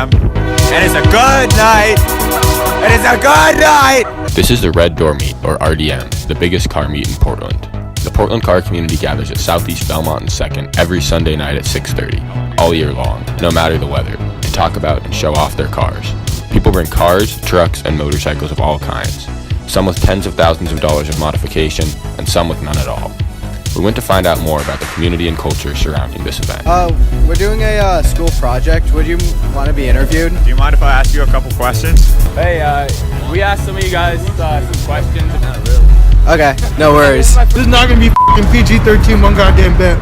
RDM, and it's a good night. It is a good night. This is the Red Door Meet, or RDM, the biggest car meet in Portland. The Portland car community gathers at Southeast Belmont and 2nd every Sunday night at 6:30, all year long, no matter the weather, to talk about and show off their cars. People bring cars, trucks, and motorcycles of all kinds, some with tens of thousands of dollars of modification, and some with none at all. We went to find out more about the community and culture surrounding this event. We're doing a school project. Would you want to be interviewed? Do you mind if I ask you a couple questions? Hey, we asked some of you guys some questions. Not really. Okay, no worries. This is not gonna be f***ing PG-13 one goddamn bit.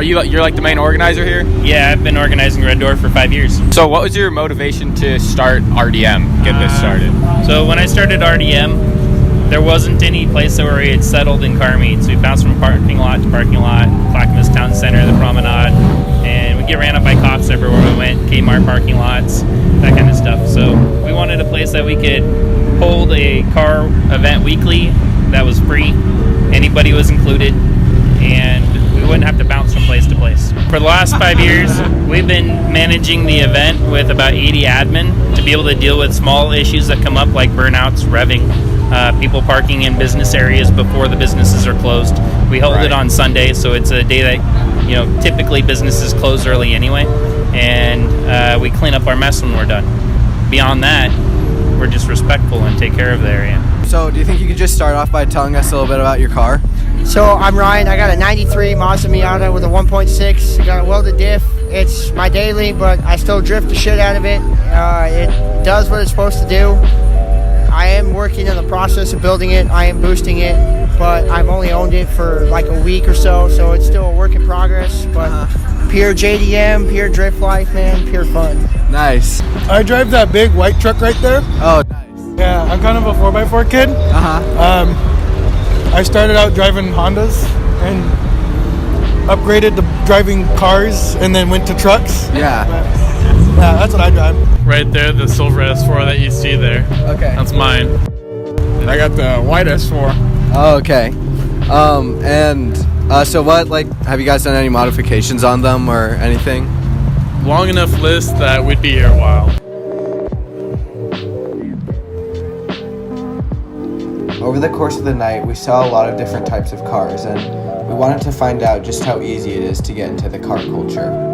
You're like the main organizer here? Yeah, I've been organizing Red Door for 5 years. So what was your motivation to start RDM, get this started? So when I started RDM, there wasn't any place where we had settled in car meets. We bounced from parking lot to parking lot, Clackamas Town Center, the Promenade, and we get ran up by cops everywhere we went, Kmart parking lots, that kind of stuff. So we wanted a place that we could hold a car event weekly that was free, anybody was included, and we wouldn't have to bounce from place to place. For the last 5 years, we've been managing the event with about 80 admin to be able to deal with small issues that come up like burnouts, revving, people parking in business areas before the businesses are closed. We hold it on Sunday, so it's a day that typically businesses close early anyway, and we clean up our mess when we're done. Beyond that, we're just respectful and take care of the area. So do you think you could just start off by telling us a little bit about your car? So I'm Ryan. I got a 93 Mazda Miata with a 1.6. I got a welded diff. It's my daily, but I still drift the shit out of it. It does what it's supposed to do. I am working in the process of building it. I am boosting it, but I've only owned it for like a week or so it's still a work in progress. But pure JDM, pure drift life, man, pure fun. Nice. I drive that big white truck right there. Oh, nice. Yeah, I'm kind of a 4x4 kid. I started out driving Hondas and upgraded to driving cars and then went to trucks. Yeah. Yeah, that's what I drive. Right there, the silver S4 that you see there. Okay. That's mine. I got the white S4. Oh, okay. So what, have you guys done any modifications on them or anything? Long enough list that we'd be here a while. Over the course of the night, we saw a lot of different types of cars, and we wanted to find out just how easy it is to get into the car culture.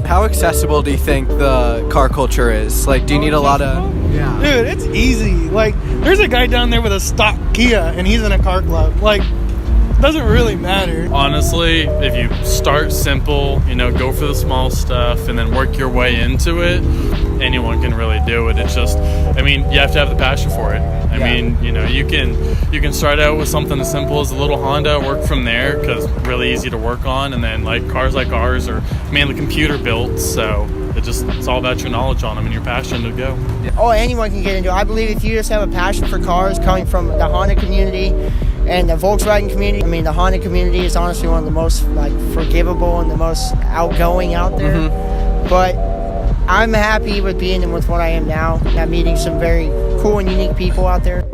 How accessible do you think the car culture is? Do you need a lot of... Yeah. Dude, it's easy. There's a guy down there with a stock Kia, and he's in a car club. Doesn't really matter. Honestly, if you start simple, go for the small stuff and then work your way into it, anyone can really do it. It's just, you have to have the passion for it. You can start out with something as simple as a little Honda, work from there because really easy to work on, and then cars like ours are mainly computer built, so it's all about your knowledge on them and your passion to go. Oh, anyone can get into it. I believe if you just have a passion for cars coming from the Honda community and the Volkswagen community, the Honda community is honestly one of the most forgivable and the most outgoing out there. Mm-hmm. But I'm happy with being with what I am now. I'm meeting some very cool and unique people out there.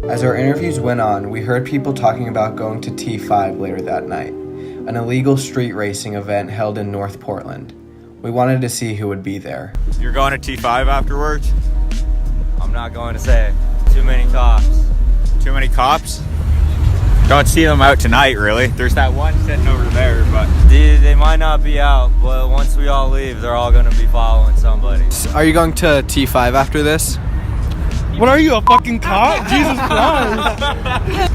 As our interviews went on, we heard people talking about going to T5 later that night, an illegal street racing event held in North Portland. We wanted to see who would be there. You're going to T5 afterwards? I'm not going to say. Too many cops. Too many cops? Don't see them out tonight, really. There's that one sitting over there, but... They might not be out, but once we all leave, they're all going to be following somebody. Are you going to T5 after this? What are you, a fucking cop? Jesus Christ.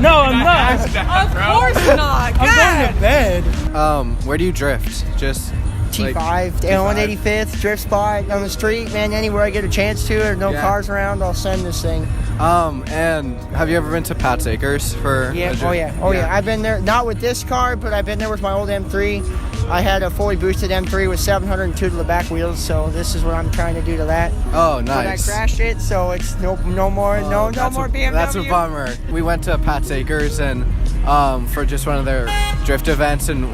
No, I'm not. Of course not. I'm going to bed. Where do you drift? Just... T5, down 185th, drift spot on the street, man. Anywhere I get a chance to, or no cars around, I'll send this thing. And have you ever been to Pat's Acres for? Yeah. Oh yeah. I've been there, not with this car, but I've been there with my old M3. I had a fully boosted M3 with 702 to the back wheels, so this is what I'm trying to do to that. Oh, nice. But I crashed it, so it's no more BMW. That's a bummer. We went to Pat's Acres and for just one of their drift events, and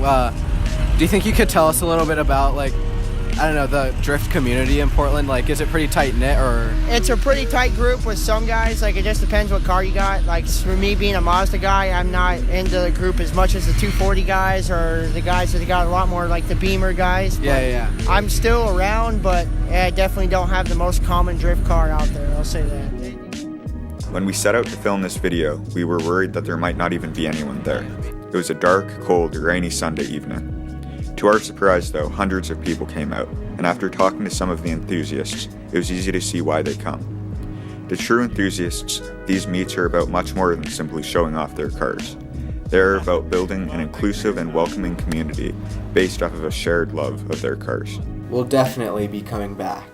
do you think you could tell us a little bit about I don't know, the drift community in Portland? Like, is it pretty tight-knit, or? It's a pretty tight group with some guys. Like, it just depends what car you got. Like, for me being a Mazda guy, I'm not into the group as much as the 240 guys or the guys that got a lot more, like the Beamer guys. Yeah. I'm still around, but I definitely don't have the most common drift car out there, I'll say that. When we set out to film this video, we were worried that there might not even be anyone there. It was a dark, cold, rainy Sunday evening. To our surprise though, hundreds of people came out, and after talking to some of the enthusiasts, it was easy to see why they come. To true enthusiasts, these meets are about much more than simply showing off their cars. They're about building an inclusive and welcoming community based off of a shared love of their cars. We'll definitely be coming back.